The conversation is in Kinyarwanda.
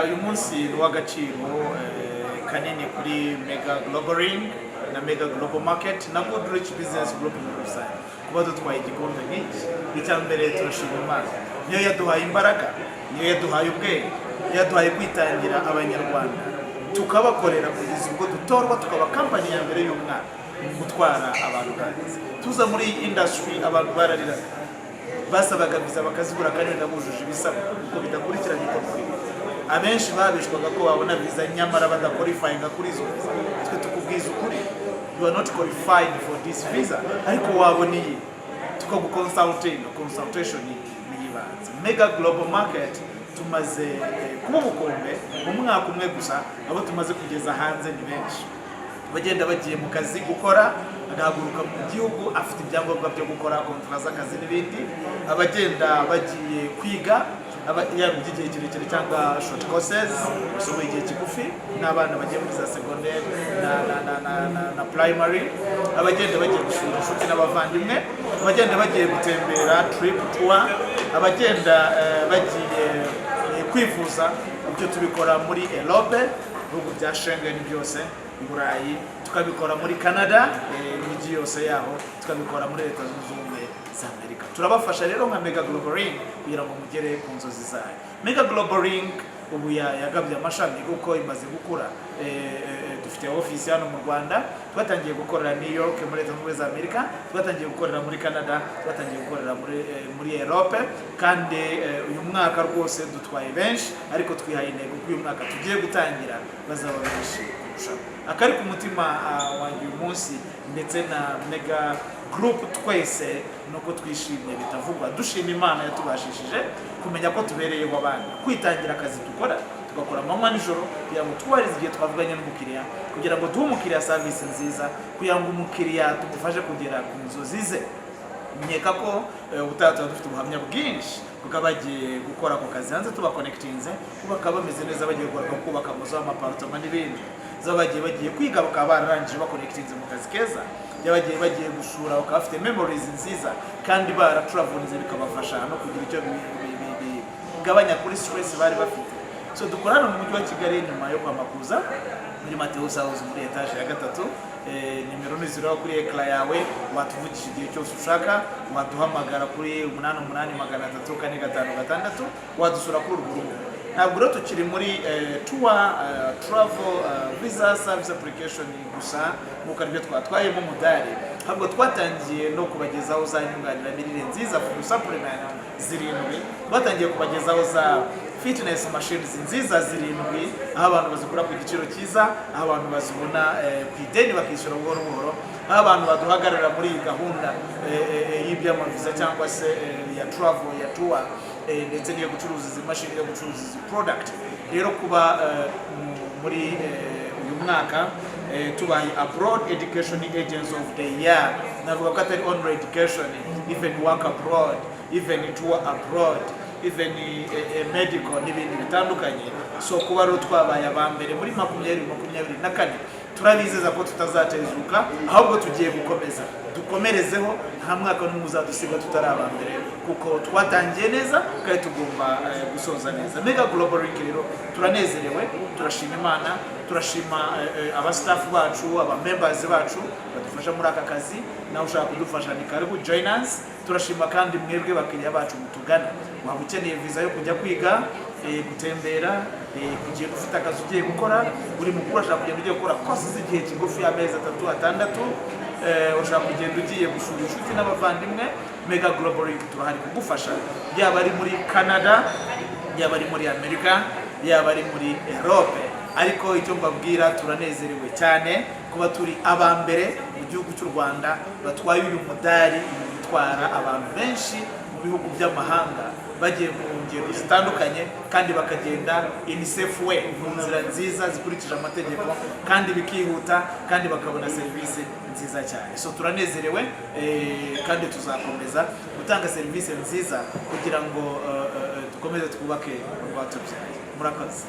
uyu munsi w'agaciro kanini kuri Mega Global Ring na Mega Global Market na Goodrich Business Group muri rusange kuba dutwaye igikombe nk'iki. Icyambere turashima Imana niyo yaduhaye imbaraga, niyo yaduhaye ubwenge, yaduhaye kwitangira abanyarwanda tukabakorera kugeza ubwo dutorwa tukaba company ya mbere y'umwaka gutwara abantu hanze. Tuza muri industry abantu bararira basabaga visa bakazibura kandi ndabujuje ibisabwa kuko bidakurikiranye kuri abenshi babishwaga ko babona visa nyamara badaqualifyinga kuri izo visa. Twe tukubwiza ukuri, you are not qualified for this visa ariko waboniye consultation niyibanze. Mega Global Market tumaze kuba ubukombe mu mwaka umwe gusa, abo tumaze kugeza hanze ni benshi. Bagenda bagiye mu kazi gukora, agahaguruka mu gihugu afite ibyangombwa byo gukora kontra z'akazi n'ibindi. Abagenda bagiye kwiga yaba igihe kirekire cyangwa short courses, masomo igihe kigufi, n'abana bagiye muri za secondaire na primary. Abagenda bagiye gusura inshuti n'abavandimwe, abagenda bagiye gutembera trip tour, abagenda bagiye kwifuza. Ibyo tubikora muri Europe, ibihugu bya Schengen byose, Burayi, tukabikora muri Canada, imijyi yose yaho, tukabikora muri Leta Zunze Ubumwe za Amerika. Turabafasha rero nka Mega Global Ring kugira ngo mugere ku nzozi zayo. Mega Global Ring ubu yagabye amashami kuko imaze gukura. Dufite office hano mu Rwanda, twatangiye gukorera New York muri Leta Zunze Ubumwe za Amerika, twatangiye gukorera muri Canada, twatangiye gukorera muri Europe, kandi uyu mwaka rwose dutwaye benshi, ariko twihaye intego ko uyu mwaka tugiye gutangira bazaba benshi kurushaho. Akari ku mutima wanjye uyu munsi ndetse na Mega Group twese nuko twishimye bitavugwa, dushima Imana yatubashishije kumenya ko tubereyeho abandi, kwitangira akazi dukora tugakora amanywa n'ijoro kugira ngo twubahirize igihe twavuganye n'umukiriya, kugira ngo duhe umukiriya service nziza, kugira ngo umukiriya tumufashe kugera ku nzozi ze. Nkeka ko ubutaha dufite ubuhamya bwinshi kuko bagiye gukora ku kazi hanze tubakonekitinze, bakaba bameze neza, bagiye kubaka amazu y'amapartoma n'ibindi. Bagiye kwiga bakaba bararangije bakonekitinze mu kazi keza, bagiye gusura bakaba bafite memories nziza kandi baratravelinze bikabafasha no kugira icyo bigabanya kuri stress bari bafite. So dukorana mu mujyi wa Kigali nyuma yo kwamakuza muri Mateus House muri etage ya 3. Nimero ni 0 kuri ekla yawe, watuvugisha igihe cyose ushaka, waduhamagara kuri 88834556, wadusura kuri urubuga. Ntabwo rero tukiri muri tour travel visa service application gusa muko aribyo twatwayemo mudari, ahubwo twatangiye no kubagezaho za nyunganiramirire nziza food supplement zirindwi, twatangiye kubagezaho za fitness machines nziza zirindwi, aho abantu bazikura ku giciro cyiza, aho abantu bazibona ku ideni bakishyura buhoro buhoro, aho abantu baduhagarara muri gahunda y'iby'amaviza cyangwa se ya travel ya tour ndetse niyo gucuruza izi mashini yo gucuruza izi product. Rero kuba muri uyu mwaka tubaye abroad education agents of the year, navuga ko atari only education, even work abroad, even tour abroad, even medical n'ibindi bitandukanye. So kuba rero twabaye abambere muri 2024, turabizeza ko tutazatezuka, ahubwo tugiye gukomeza dukomerezeho, nta mwaka n'umwe uzadusiga tutarabambere kuko twatangiye neza kandi tugomba gusoza neza. Mega Global Ring rero turanezerewe, turashima Imana, turashima aba staff bacu, aba members bacu badufasha muri aka kazi. Nawe ushaka kudufasha ni karibu join us. Turashima kandi mwebwe bakiriya bacu mutugana, waba ukeneye visa yo kujya kwiga, gutembera, kugiye gufite akazi ugiye gukora, uri mukuru ashaka kugenda ugiye gukora course z'igihe kigufi y'amezi 3-6, ushaka kugenda ugiye gusura inshuti n'abavandimwe, Mega Global Ring turahari kugufasha, yaba ari muri Canada, yaba ari muri Amerika, yaba ari muri Europe. Ariko icyo mbabwira, turanezerewe cyane kuba turi abambere mu gihugu cy'u Rwanda batwaye uyu mudari gutwara abantu benshi mu bihugu by'amahanga, bagiye mu ngendo zitandukanye kandi bakagenda in safe way, mu nzira nziza zikurikije amategeko kandi bikihuta kandi bakabona serivisi nziza cyane. So turanezerewe kandi tuzakomeza gutanga serivisi nziza kugira ngo dukomeze twubake urwatubyaye. Murakoze.